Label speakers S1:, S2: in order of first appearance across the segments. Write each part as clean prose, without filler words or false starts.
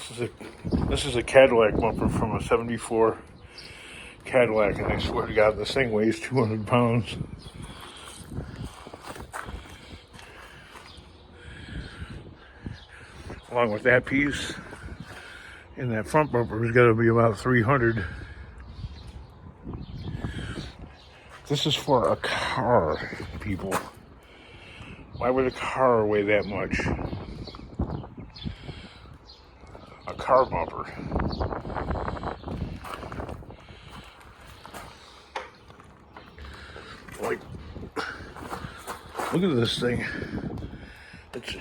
S1: This is a Cadillac bumper from a '74 Cadillac, and I swear to God, this thing weighs 200 pounds. Along with that piece, and that front bumper has got to be about 300. This is for a car, people. Why would a car weigh that much? A car bumper. Like, look at this thing. It's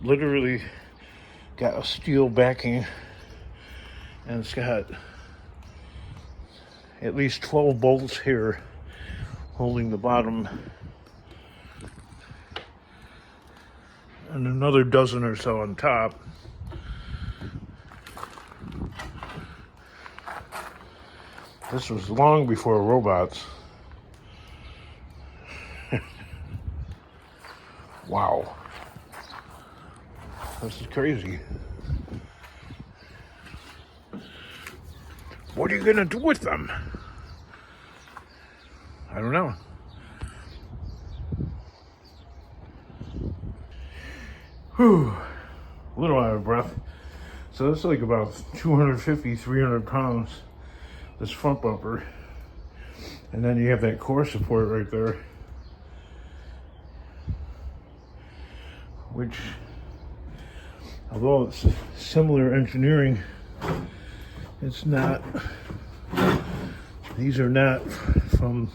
S1: literally got a steel backing, and it's got at least 12 bolts here holding the bottom, and another dozen or so on top. This was long before robots. Wow. This is crazy. What are you gonna do with them? I don't know. Whew. A little out of breath. So that's like about 250, 300 pounds, this front bumper. And then you have that core support right there, which, although it's similar engineering, it's not, these are not from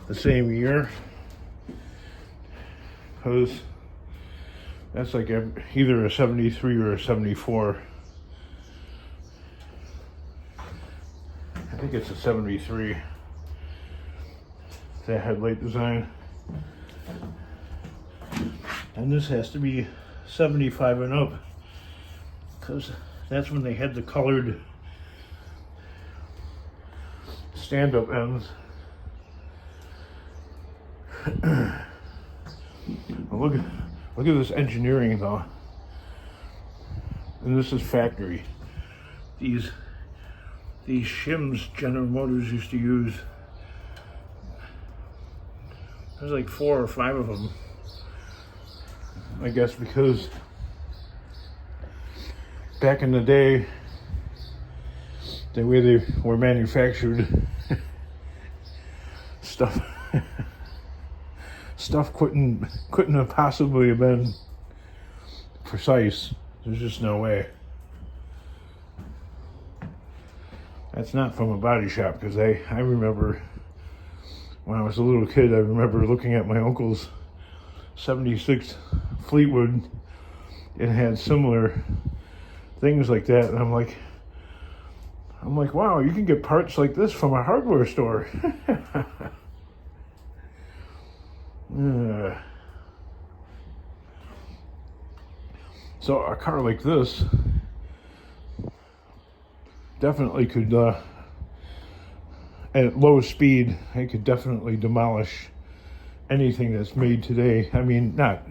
S1: the same year, because that's like either a 73 or a 74. I think it's a 73, that headlight design. And this has to be 75 and up, because that's when they had the colored stand-up ends. Look at this engineering though. And this is factory. These shims General Motors used to use, there's like 4 or 5 of them. I guess because back in the day, the way they were manufactured, stuff couldn't have possibly have been precise. There's just no way. That's not from a body shop, because I remember when I was a little kid, I remember looking at my uncle's 76 Fleetwood. It had similar things like that, and I'm like, wow, you can get parts like this from a hardware store. So a car like this definitely could, at low speed, it could definitely demolish anything that's made today. I mean, not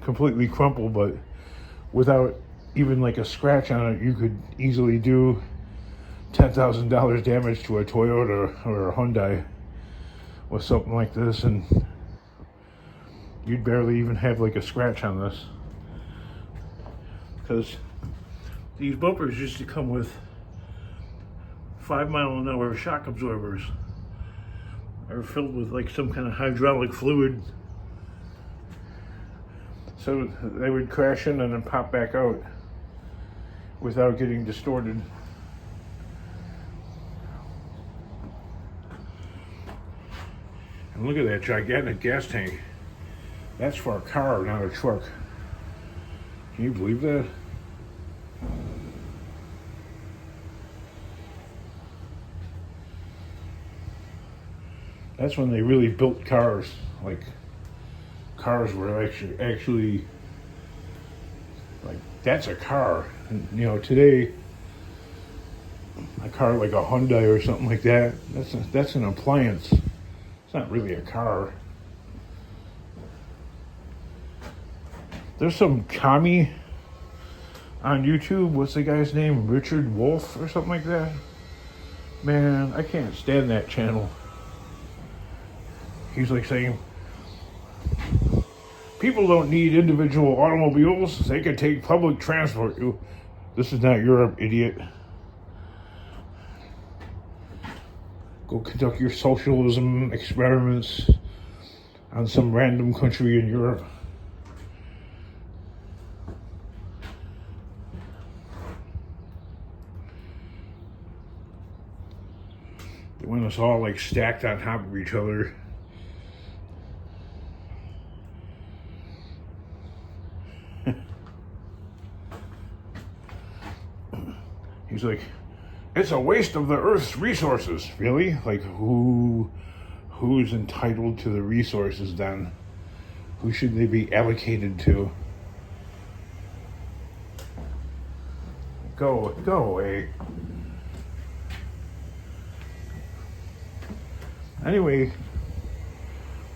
S1: completely crumple, but without even like a scratch on it, you could easily do $10,000 damage to a Toyota or a Hyundai with something like this, and you'd barely even have like a scratch on this, because these bumpers used to come with 5-mile-an-hour shock absorbers. Are filled with like some kind of hydraulic fluid, so they would crash in and then pop back out without getting distorted. And look at that gigantic gas tank. That's for a car, not a truck. Can you believe that? That's when they really built cars. Like, cars were actually like, that's a car. And, you know, today, a car like a Hyundai or something like that, that's an appliance. It's not really a car. There's some commie on YouTube. What's the guy's name? Richard Wolf or something like that? Man, I can't stand that channel. He's like saying, people don't need individual automobiles. They can take public transport. This is not Europe, idiot. Go conduct your socialism experiments on some random country in Europe. They want us all like stacked on top of each other. He's like, it's a waste of the Earth's resources. Really? Like, who's entitled to the resources then? Who should they be allocated to? Go away. Anyway,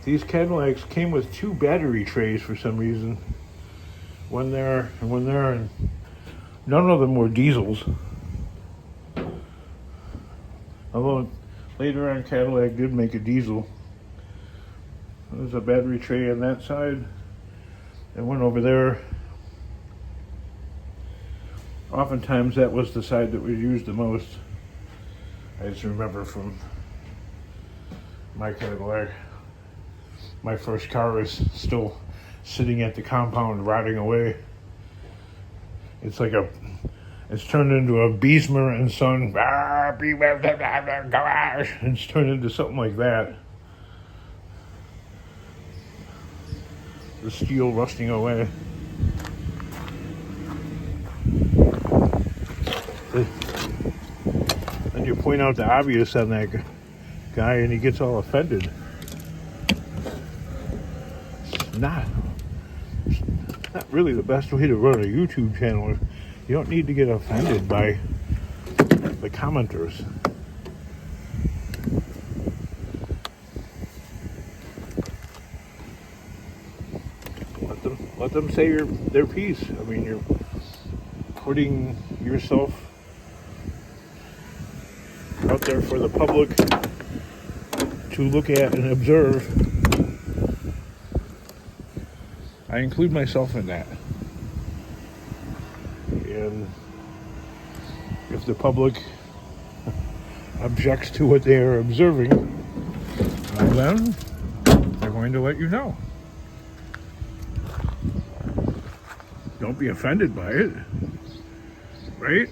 S1: these Cadillacs came with 2 battery trays for some reason. One there and one there, and none of them were diesels. Although later on Cadillac did make a diesel. There's a battery tray on that side and one over there. Oftentimes that was the side that was used the most. I just remember from my Cadillac. My first car is still sitting at the compound rotting away. It's like it's turned into a Beesmer and Son garage. It's turned into something like that. The steel rusting away. Then you point out the obvious on that guy and he gets all offended. It's not really the best way to run a YouTube channel. You don't need to get offended by the commenters. Let them say their piece. I mean, you're putting yourself out there for the public to look at and observe. I include myself in that. And if the public objects to what they are observing, well then they're going to let you know. Don't be offended by it, right?